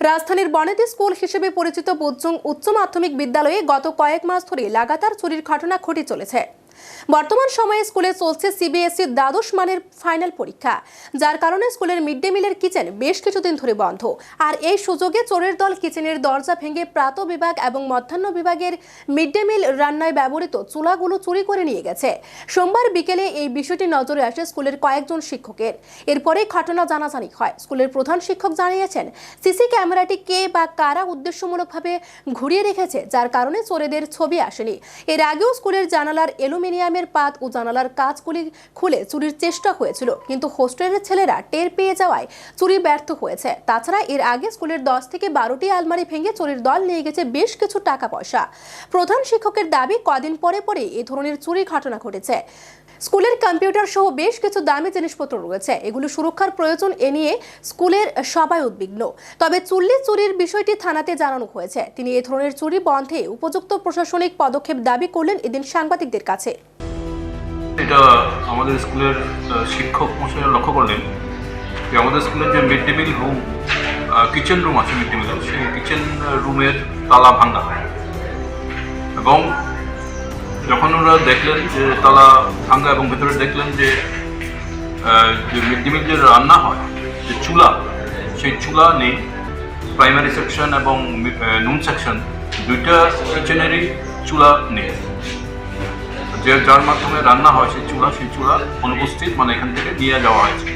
রাজধানীর বনেদি স্কুল হিসেবে পরিচিত বুজজং উচ্চ মাধ্যমিক বিদ্যালয়ে গত কয়েক মাস ধরে লাগাতার চুরির ঘটনা ঘটে চলেছে। বর্তমান সময়ে স্কুলে চলছে সিবিএসই দ্বাদশ মানের ফাইনাল পরীক্ষা, যার কারণে স্কুলের মিড ডে মিলের কিচেন বেশ কিছুদিন ধরে বন্ধ। আর এই সুযোগে চোরের দল কিচেনের দরজা ভেঙে প্রাত বিভাগ এবং মধ্যাহ্ন বিভাগের মিড ডে মিল রান্নায় ব্যবহৃত চুলাগুলো চুরি করে নিয়ে গেছে। সোমবার বিকেলে এই বিষয়টি নজরে আসে স্কুলের কয়েকজন শিক্ষকের। এরপরেই ঘটনা জানাজানি হয়। স্কুলের প্রধান শিক্ষক জানিয়েছেন, সিসি ক্যামেরাটি কে বা কারা উদ্দেশ্যমূলকভাবে ঘুরিয়ে রেখেছে, যার কারণে চোরেদের ছবি আসেনি। এর আগেও স্কুলের জানালার অ্যালুমিনিয়ামের পাত ও জানালার কাঁচগুলি খুলে চুরির চেষ্টা হয়েছিল, কিন্তু হোস্টেলের ছেলেরা টের পেয়ে যাওয়ায় চুরি ব্যর্থ হয়েছে। তাছাড়া এর আগে স্কুলের 10 থেকে 12টি আলমারি ভেঙে চোরের দল নিয়ে গেছে বেশ কিছু টাকা পয়সা। প্রধান শিক্ষকের দাবি, কদিন পরে পরে এই ধরনের চুরি ঘটনা ঘটেছে। স্কুলের কম্পিউটার সহ বেশ কিছু দামি জিনিসপত্র রয়েছে, এগুলো সুরক্ষার প্রয়োজন। এ নিয়ে স্কুলের সবাই উদ্বিগ্ন। তবে চুরির বিষয়টি থানাতে জানানো হয়েছে। তিনি এই ধরনের চুরি বন্ধে উপযুক্ত প্রশাসনিক পদক্ষেপ দাবি করলেন এদিন সাংবাদিকদের কাছে। এটা আমাদের স্কুলের শিক্ষক মশাইরা লক্ষ্য করলেন যে আমাদের স্কুলের যে mid day meal room, kitchen room আছে, মিড ডে মিল সেই কিচেন রুমের তালা ভাঙা, এবং যখন ওরা দেখলেন যে তালা ভাঙা এবং ভেতরে দেখলেন যে মিড ডে মিল যে রান্না হয় যে চুলা, সেই চুলা নেই। প্রাইমারি সেকশন এবং নুন সেকশন দুইটা কিচেনেরই চুলা নেই। যার মাধ্যমে রান্না হয় সেই চুলা অনুপস্থিত, মানে এখান থেকে নিয়ে যাওয়া হয়েছে।